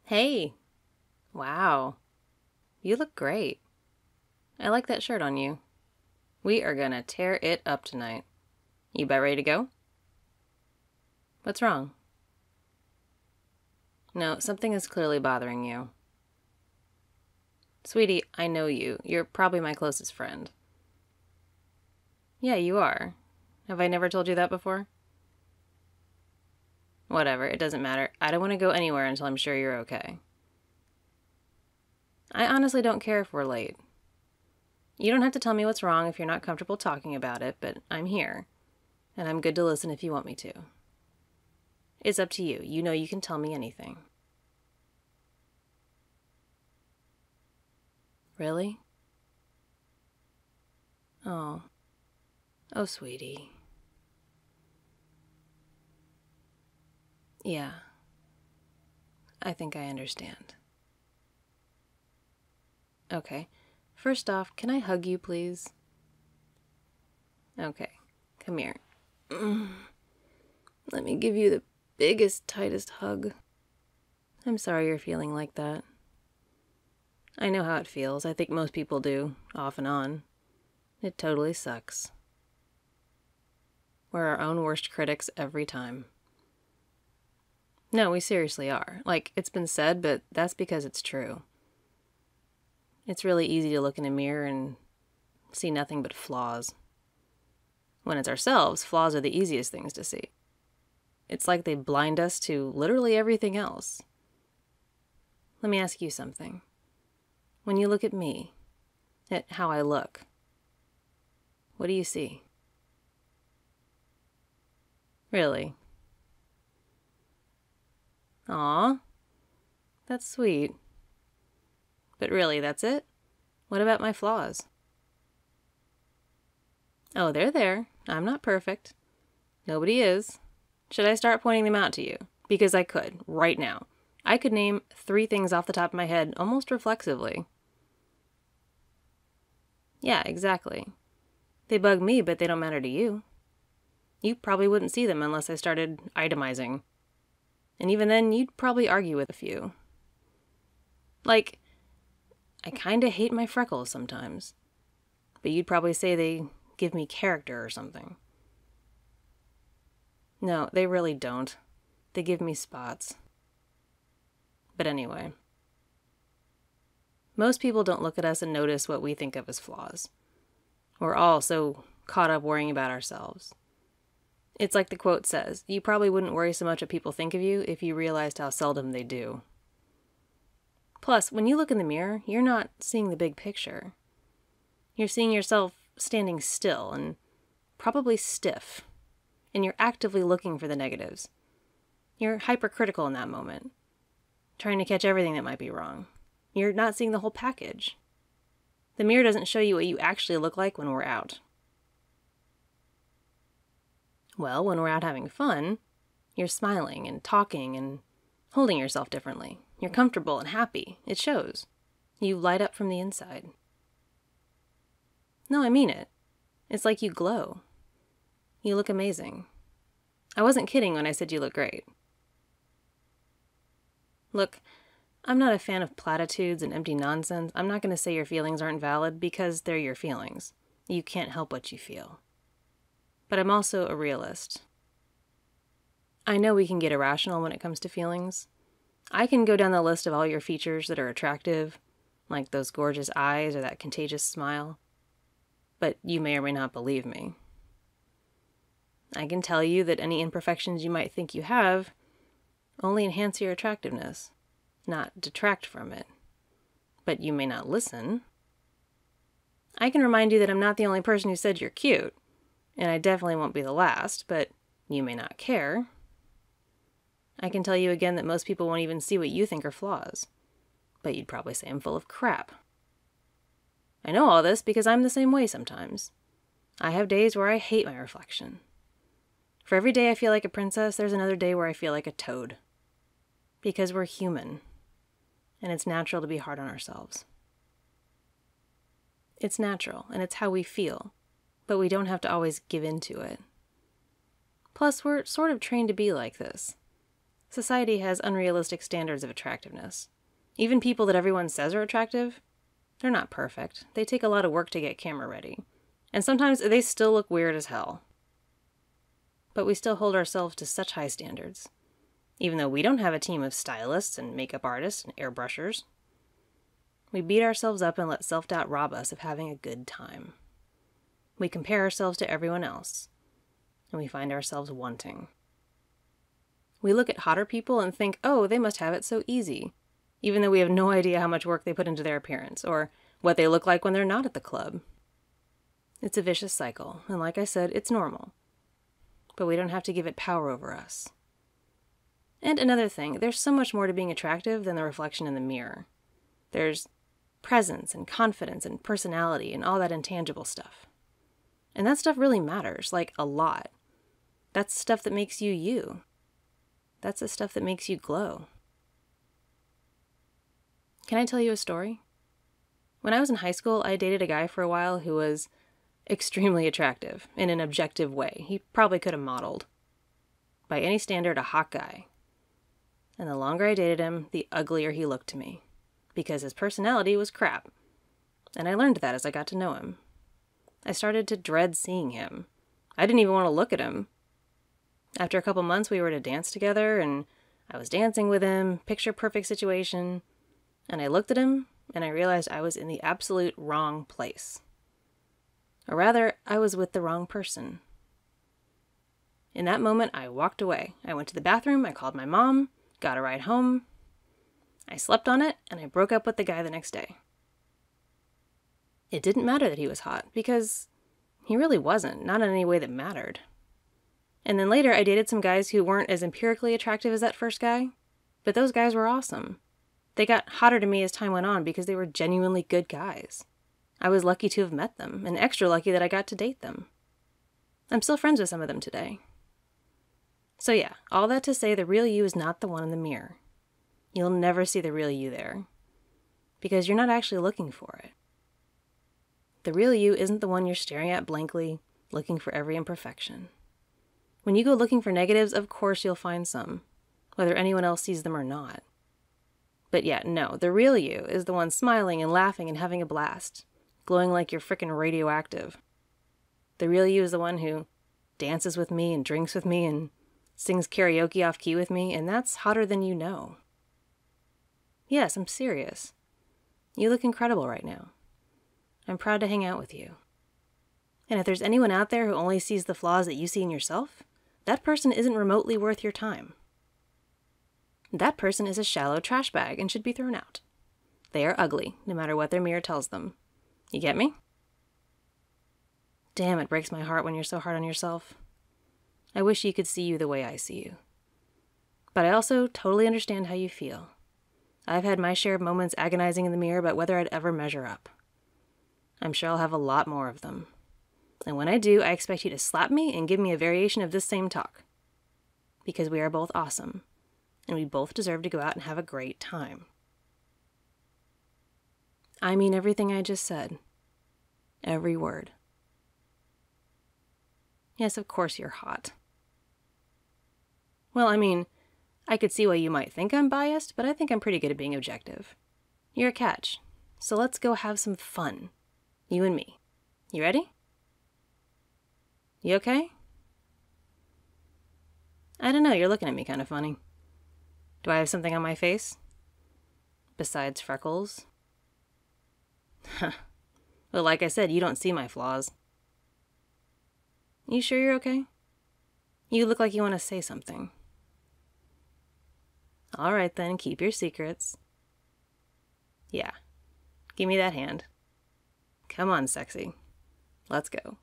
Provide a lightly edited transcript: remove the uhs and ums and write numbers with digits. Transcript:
Hey! Wow. You look great. I like that shirt on you. We are gonna tear it up tonight. You about ready to go? What's wrong? No, something is clearly bothering you. Sweetie, I know you. You're probably my closest friend. Yeah, you are. Have I never told you that before? Whatever, it doesn't matter. I don't want to go anywhere until I'm sure you're okay. I honestly don't care if we're late. You don't have to tell me what's wrong if you're not comfortable talking about it, but I'm here, and I'm good to listen if you want me to. It's up to you. You know you can tell me anything. Really? Oh. Oh, sweetie. Yeah. I think I understand. Okay. First off, can I hug you, please? Okay. Come here. Let me give you the biggest, tightest hug. I'm sorry you're feeling like that. I know how it feels. I think most people do, off and on. It totally sucks. We're our own worst critics every time. No, we seriously are. Like, it's been said, but that's because it's true. It's really easy to look in a mirror and see nothing but flaws. When it's ourselves, flaws are the easiest things to see. It's like they blind us to literally everything else. Let me ask you something. When you look at me, at how I look, what do you see? Really? Aw, that's sweet. But really, that's it? What about my flaws? Oh, they're there. I'm not perfect. Nobody is. Should I start pointing them out to you? Because I could, right now. I could name 3 things off the top of my head almost reflexively. Yeah, exactly. They bug me, but they don't matter to you. You probably wouldn't see them unless I started itemizing. And even then, you'd probably argue with a few. Like, I kinda hate my freckles sometimes. But you'd probably say they give me character or something. No, they really don't. They give me spots. But anyway. Most people don't look at us and notice what we think of as flaws. We're all so caught up worrying about ourselves. It's like the quote says, you probably wouldn't worry so much what people think of you if you realized how seldom they do. Plus, when you look in the mirror, you're not seeing the big picture. You're seeing yourself standing still and probably stiff, and you're actively looking for the negatives. You're hypercritical in that moment, trying to catch everything that might be wrong. You're not seeing the whole package. The mirror doesn't show you what you actually look like when we're out. Well, when we're out having fun, you're smiling and talking and holding yourself differently. You're comfortable and happy. It shows. You light up from the inside. No, I mean it. It's like you glow. You look amazing. I wasn't kidding when I said you look great. Look, I'm not a fan of platitudes and empty nonsense. I'm not going to say your feelings aren't valid because they're your feelings. You can't help what you feel. But I'm also a realist. I know we can get irrational when it comes to feelings. I can go down the list of all your features that are attractive, like those gorgeous eyes or that contagious smile. But you may or may not believe me. I can tell you that any imperfections you might think you have only enhance your attractiveness, not detract from it. But you may not listen. I can remind you that I'm not the only person who said you're cute, and I definitely won't be the last, but you may not care. I can tell you again that most people won't even see what you think are flaws, but you'd probably say I'm full of crap. I know all this because I'm the same way sometimes. I have days where I hate my reflection. For every day I feel like a princess, there's another day where I feel like a toad. Because we're human, and it's natural to be hard on ourselves. It's natural, and it's how we feel, but we don't have to always give in to it. Plus, we're sort of trained to be like this. Society has unrealistic standards of attractiveness. Even people that everyone says are attractive, they're not perfect. They take a lot of work to get camera ready. And sometimes they still look weird as hell. But we still hold ourselves to such high standards, even though we don't have a team of stylists and makeup artists and airbrushers. We beat ourselves up and let self-doubt rob us of having a good time. We compare ourselves to everyone else, and we find ourselves wanting. We look at hotter people and think, oh, they must have it so easy, even though we have no idea how much work they put into their appearance, or what they look like when they're not at the club. It's a vicious cycle, and like I said, it's normal. But we don't have to give it power over us. And another thing, there's so much more to being attractive than the reflection in the mirror. There's presence and confidence and personality and all that intangible stuff. And that stuff really matters, like a lot. That's stuff that makes you you. That's the stuff that makes you glow. Can I tell you a story? When I was in high school, I dated a guy for a while who was extremely attractive in an objective way. He probably could have modeled. By any standard, a hot guy. And the longer I dated him, the uglier he looked to me, because his personality was crap. And I learned that as I got to know him. I started to dread seeing him. I didn't even want to look at him. After a couple months, we were at a dance together, and I was dancing with him, picture-perfect situation, and I looked at him, and I realized I was in the absolute wrong place. Or rather, I was with the wrong person. In that moment, I walked away. I went to the bathroom, I called my mom, got a ride home. I slept on it, and I broke up with the guy the next day. It didn't matter that he was hot, because he really wasn't, not in any way that mattered. And then later, I dated some guys who weren't as empirically attractive as that first guy, but those guys were awesome. They got hotter to me as time went on because they were genuinely good guys. I was lucky to have met them, and extra lucky that I got to date them. I'm still friends with some of them today. So yeah, all that to say, the real you is not the one in the mirror. You'll never see the real you there, because you're not actually looking for it. The real you isn't the one you're staring at blankly, looking for every imperfection. When you go looking for negatives, of course you'll find some, whether anyone else sees them or not. But yeah, no, the real you is the one smiling and laughing and having a blast, glowing like you're frickin' radioactive. The real you is the one who dances with me and drinks with me and sings karaoke off key with me, and that's hotter than you know. Yes, I'm serious. You look incredible right now. I'm proud to hang out with you. And if there's anyone out there who only sees the flaws that you see in yourself, that person isn't remotely worth your time. That person is a shallow trash bag and should be thrown out. They are ugly, no matter what their mirror tells them. You get me? Damn, it breaks my heart when you're so hard on yourself. I wish you could see you the way I see you. But I also totally understand how you feel. I've had my share of moments agonizing in the mirror about whether I'd ever measure up. I'm sure I'll have a lot more of them. And when I do, I expect you to slap me and give me a variation of this same talk. Because we are both awesome, and we both deserve to go out and have a great time. I mean everything I just said. Every word. Yes, of course you're hot. Well, I mean, I could see why you might think I'm biased, but I think I'm pretty good at being objective. You're a catch, so let's go have some fun. You and me. You ready? You okay? I don't know, you're looking at me kind of funny. Do I have something on my face? Besides freckles? Well, like I said, you don't see my flaws. You sure you're okay? You look like you want to say something. All right then, keep your secrets. Yeah, give me that hand. Come on, sexy. Let's go.